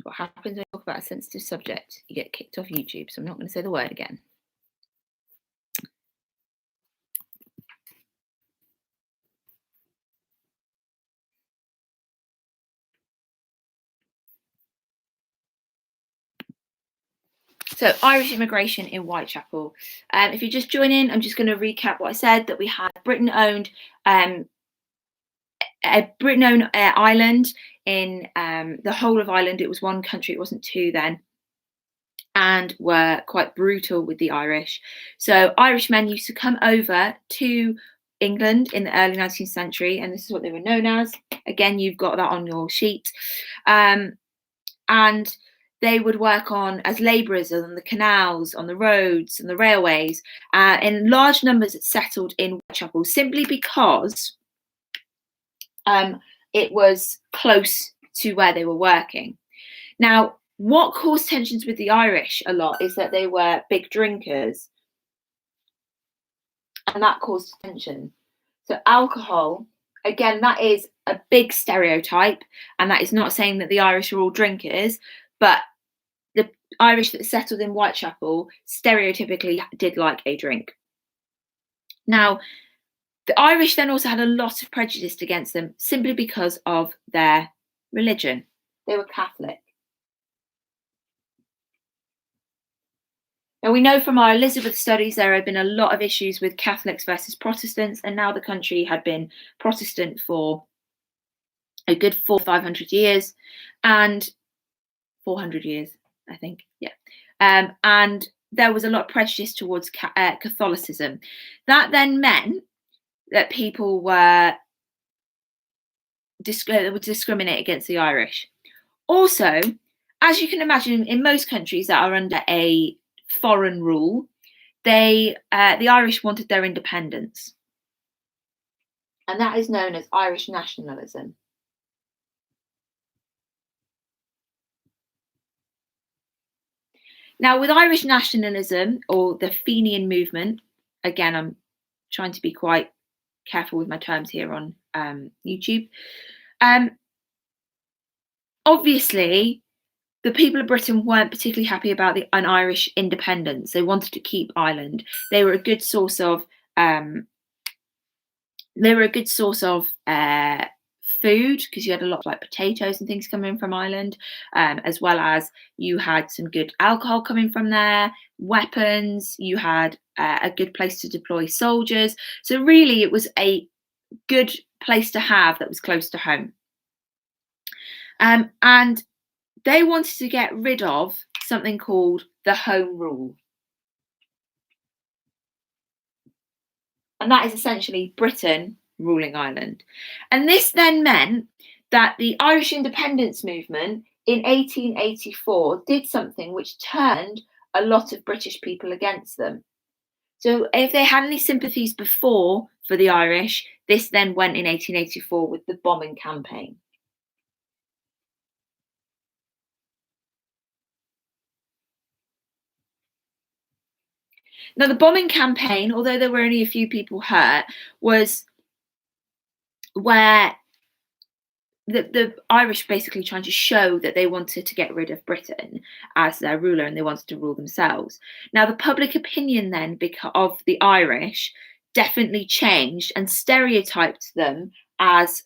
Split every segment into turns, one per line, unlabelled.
What happens when you talk about a sensitive subject? You get kicked off YouTube, so I'm not going to say the word again. So Irish immigration in Whitechapel. If you just join in, I'm just going to recap what I said, that we had Britain-owned island in the whole of Ireland. It was one country, it wasn't two then, and were quite brutal with the Irish. So Irishmen used to come over to England in the early 19th century, and this is what they were known as. Again, you've got that on your sheet. And they would work as labourers on the canals, on the roads, and the railways, in large numbers settled in Whitechapel, simply because it was close to where they were working. Now, what caused tensions with the Irish a lot is that they were big drinkers, and that caused tension. So alcohol, again, that is a big stereotype, and that is not saying that the Irish are all drinkers, but the Irish that settled in Whitechapel stereotypically did like a drink. Now, the Irish then also had a lot of prejudice against them simply because of their religion. They were Catholic. Now, we know from our Elizabeth studies there have been a lot of issues with Catholics versus Protestants, and now the country had been Protestant for a good 400-500 years, and 400 years, I think, yeah. And there was a lot of prejudice towards Catholicism. That then meant that people would discriminate against the Irish. Also, as you can imagine, in most countries that are under a foreign rule, the Irish wanted their independence. And that is known as Irish nationalism. Now, with Irish nationalism, or the Fenian movement, again, I'm trying to be quite careful with my terms here on YouTube. Obviously, the people of Britain weren't particularly happy about an Irish independence. They wanted to keep Ireland. They were a good source of food, because you had a lot of like potatoes and things coming from Ireland, as well as you had some good alcohol coming from there, weapons, you had a good place to deploy soldiers. So really it was a good place to have that was close to home. And they wanted to get rid of something called the Home Rule. And that is essentially Britain ruling Ireland. And this then meant that the Irish independence movement in 1884 did something which turned a lot of British people against them. So if they had any sympathies before for the Irish, this then went in 1884 with the bombing campaign. Now, the bombing campaign, although there were only a few people hurt, was where the Irish basically trying to show that they wanted to get rid of Britain as their ruler and they wanted to rule themselves. Now, the public opinion then of the Irish definitely changed and stereotyped them as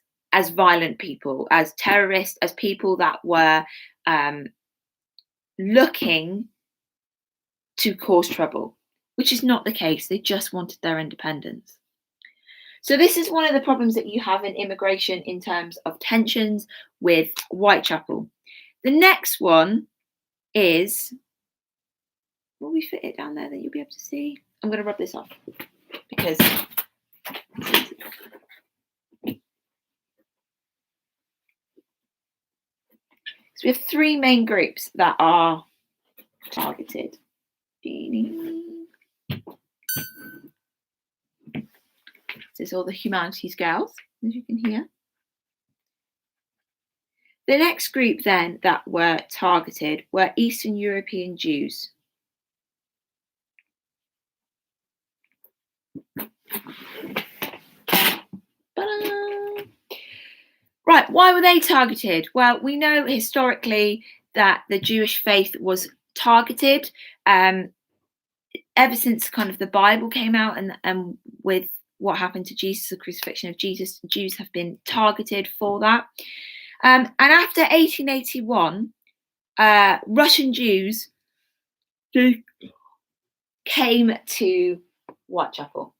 violent people, as terrorists, as people that were looking to cause trouble, which is not the case. They just wanted their independence. So this is one of the problems that you have in immigration in terms of tensions with Whitechapel. The next one is, will we fit it down there that you'll be able to see? I'm going to rub this off because so we have three main groups that are targeted. This is all the humanities girls, as you can hear. The next group then that were targeted were Eastern European Jews. Right, why were they targeted? Well, we know historically that the Jewish faith was targeted ever since kind of the Bible came out, and with what happened to Jesus, the crucifixion of Jesus, Jews have been targeted for that. And after 1881, Russian Jews who came to Whitechapel.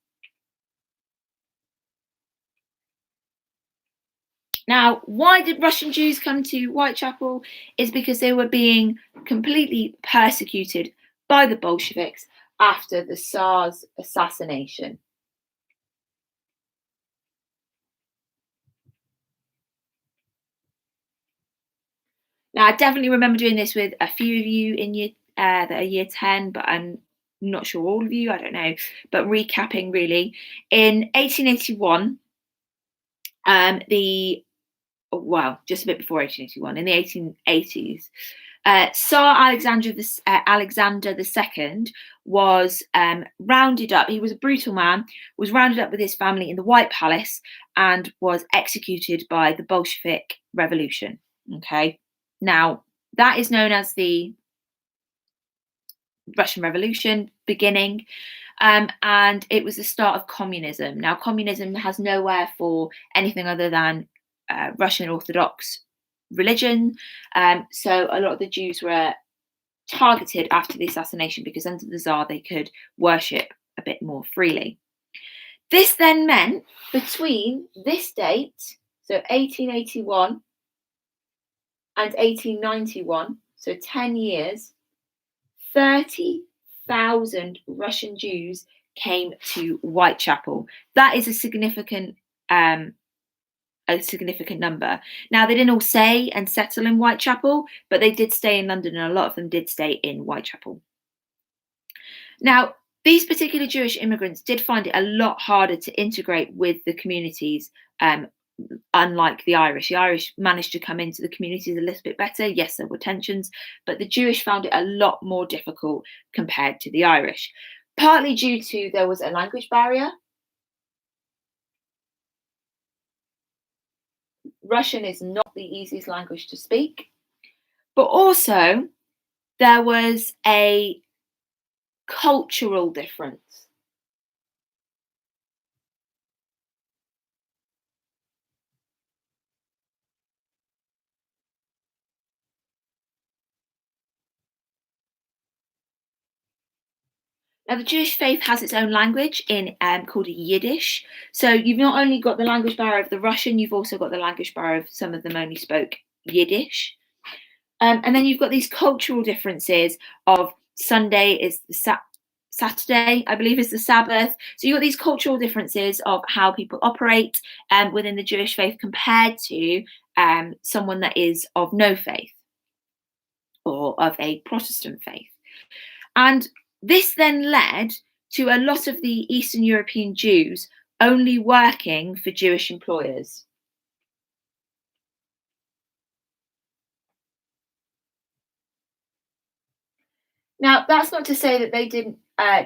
Now, why did Russian Jews come to Whitechapel? Is because they were being completely persecuted by the Bolsheviks after the Tsar's assassination. Now, I definitely remember doing this with a few of you in year that are year 10, but I'm not sure all of you, I don't know. But recapping really, in 1881, just a bit before 1881, in the 1880s, Tsar Alexander II was rounded up. He was a brutal man, was rounded up with his family in the White Palace and was executed by the Bolshevik Revolution. Okay, now that is known as the Russian Revolution beginning. And it was the start of communism. Now, communism has nowhere for anything other than Russian Orthodox religion. So a lot of the Jews were targeted after the assassination because under the Tsar they could worship a bit more freely. This then meant between this date, so 1881 and 1891, so 10 years, 30,000 Russian Jews came to Whitechapel. That is a significant number. Now, they didn't all stay and settle in Whitechapel, but they did stay in London, and a lot of them did stay in Whitechapel. Now, these particular Jewish immigrants did find it a lot harder to integrate with the communities, unlike the Irish. The Irish managed to come into the communities a little bit better. Yes, there were tensions, but the Jewish found it a lot more difficult compared to the Irish, partly due to there was a language barrier. Russian is not the easiest language to speak, but also there was a cultural difference. Now, the Jewish faith has its own language called Yiddish. So you've not only got the language barrier of the Russian, you've also got the language barrier of some of them only spoke Yiddish. And then you've got these cultural differences of Sunday is the Saturday, I believe, is the Sabbath. So you've got these cultural differences of how people operate within the Jewish faith compared to someone that is of no faith or of a Protestant faith. And this then led to a lot of the Eastern European Jews only working for Jewish employers. Now, that's not to say that they didn't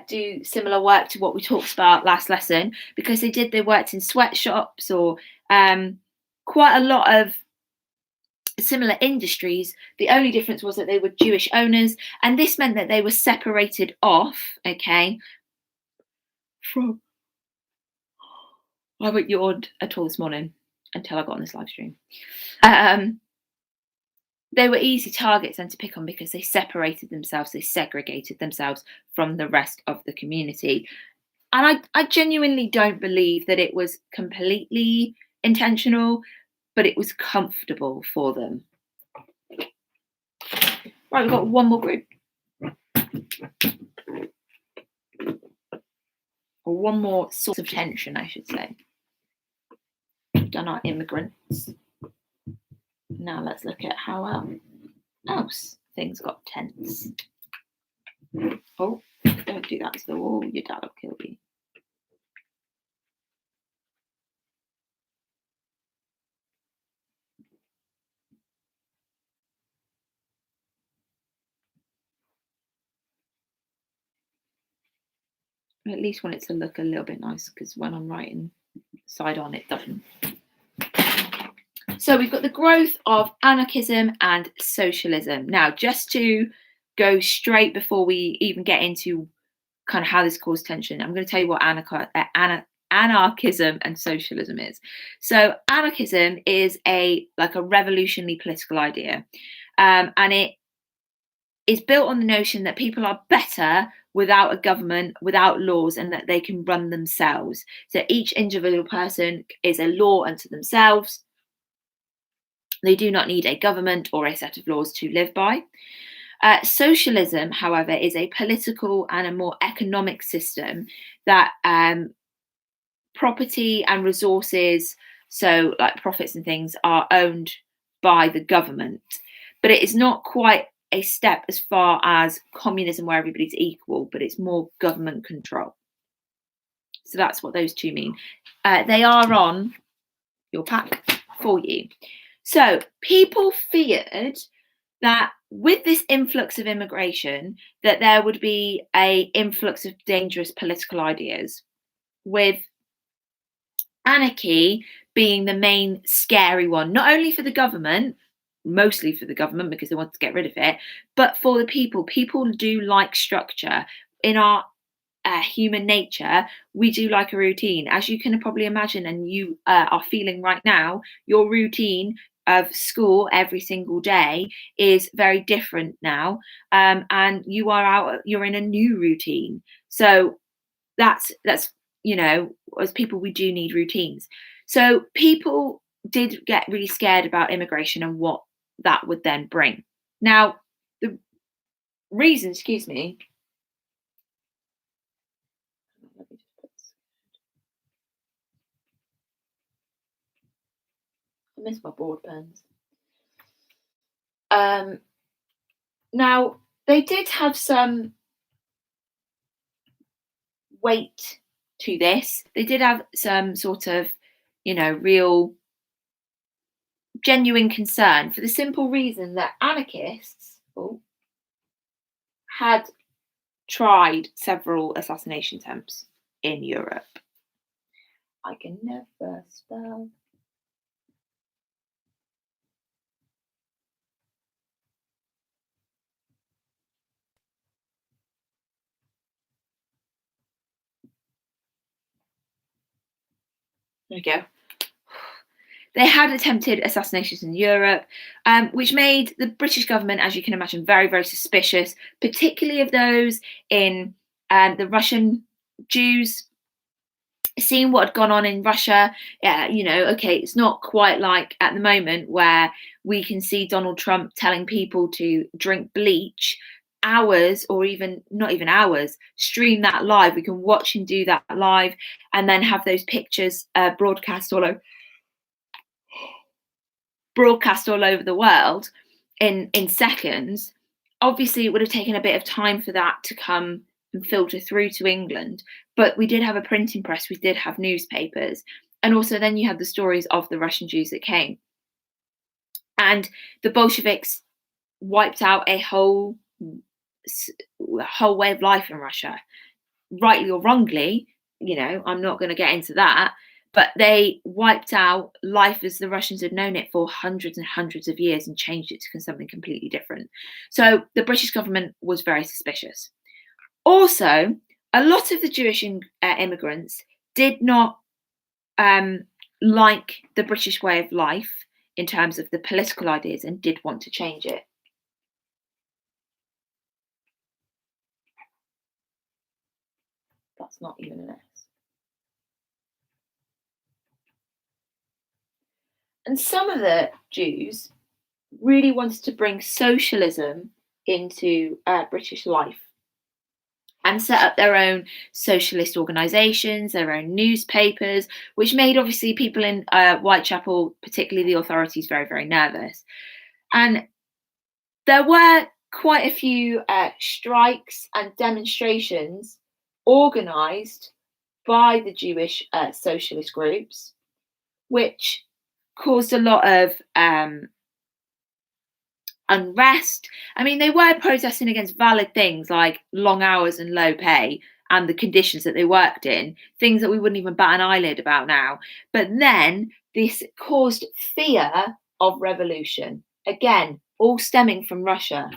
do similar work to what we talked about last lesson, because they did. They worked in sweatshops or quite a lot of similar industries. The only difference was that they were Jewish owners, and this meant that they were separated off, okay, from... I haven't yawned at all this morning until I got on this live stream. They were easy targets then to pick on because they separated themselves, they segregated themselves from the rest of the community. And I genuinely don't believe that it was completely intentional, but it was comfortable for them. Right, we've got one more group. Or one more source of tension, I should say. We've done our immigrants. Now let's look at how else things got tense. Oh, don't do that to the wall, your dad will kill you. I at least want it to look a little bit nice, because when I'm writing side on, it doesn't. So we've got the growth of anarchism and socialism. Now, just to go straight before we even get into kind of how this caused tension, I'm going to tell you what anarchism and socialism is. So anarchism is a revolutionary political idea, and it is built on the notion that people are better without a government, without laws, and that they can run themselves. So each individual person is a law unto themselves. They do not need a government or a set of laws to live by. Socialism, however, is a political and a more economic system that property and resources, so like profits and things, are owned by the government. But it is not quite a step as far as communism where everybody's equal, but it's more government control. So that's what those two mean. They are on your pack for you. So people feared that with this influx of immigration, that there would be an influx of dangerous political ideas, with anarchy being the main scary one, not only for the government, mostly for the government because they want to get rid of it, but for the people. People do like structure. In our human nature, we do like a routine. As you can probably imagine, and you are feeling right now, your routine of school every single day is very different now, and you're in a new routine. So that's as people, we do need routines. So people did get really scared about immigration and what that would then bring. Now, the reason, excuse me, I miss my board pens. Now, they did have some weight to this. They did have some sort of, real genuine concern, for the simple reason that anarchists had tried several assassination attempts in Europe. I can never spell. There we go. They had attempted assassinations in Europe, which made the British government, as you can imagine, very, very suspicious, particularly of those in the Russian Jews. Seeing what had gone on in Russia, okay, it's not quite like at the moment where we can see Donald Trump telling people to drink bleach hours, or even not even hours, stream that live. We can watch him do that live and then have those pictures broadcast all over the world in seconds. Obviously, it would have taken a bit of time for that to come and filter through to England, but we did have a printing press, we did have newspapers, and also then you had the stories of the Russian Jews that came. And the Bolsheviks wiped out a whole way of life in Russia, rightly or wrongly. I'm not going to get into that, but they wiped out life as the Russians had known it for hundreds and hundreds of years and changed it to something completely different. So the British government was very suspicious. Also, a lot of the Jewish immigrants did not like the British way of life in terms of the political ideas and did want to change it. That's not even an S. And some of the Jews really wanted to bring socialism into British life and set up their own socialist organisations, their own newspapers, which made obviously people in Whitechapel, particularly the authorities, very, very nervous. And there were quite a few strikes and demonstrations organised by the Jewish socialist groups, which caused a lot of unrest. I mean, they were protesting against valid things like long hours and low pay and the conditions that they worked in, things that we wouldn't even bat an eyelid about now. But then This caused fear of revolution. Again, all stemming from Russia.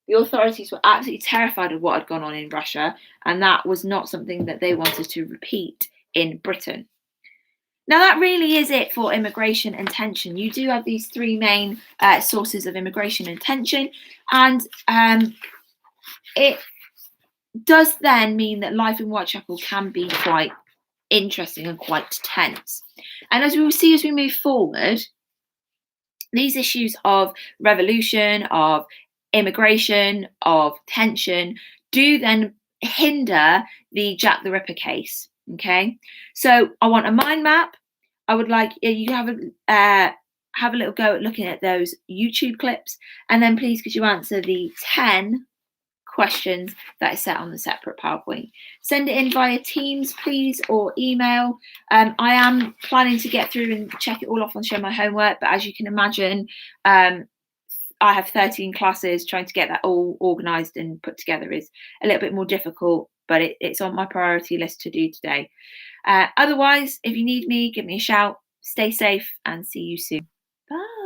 The authorities were absolutely terrified of what had gone on in Russia, and that was not something that they wanted to repeat in Britain. Now, that really is it for immigration and tension. You do have these three main sources of immigration and tension, and it does then mean that life in Whitechapel can be quite interesting and quite tense. And as we will see as we move forward, these issues of revolution, of immigration, of tension do then hinder the Jack the Ripper case. Okay, so I want a mind map. I would like you to have a little go at looking at those YouTube clips, and then please could you answer the 10 questions that is set on the separate PowerPoint. Send it in via Teams, please, or email. I am planning to get through and check it all off and show my homework, but as you can imagine, I have 13 classes. Trying to get that all organised and put together is a little bit more difficult, but it's on my priority list to do today. Otherwise, if you need me, give me a shout. Stay safe and see you soon. Bye.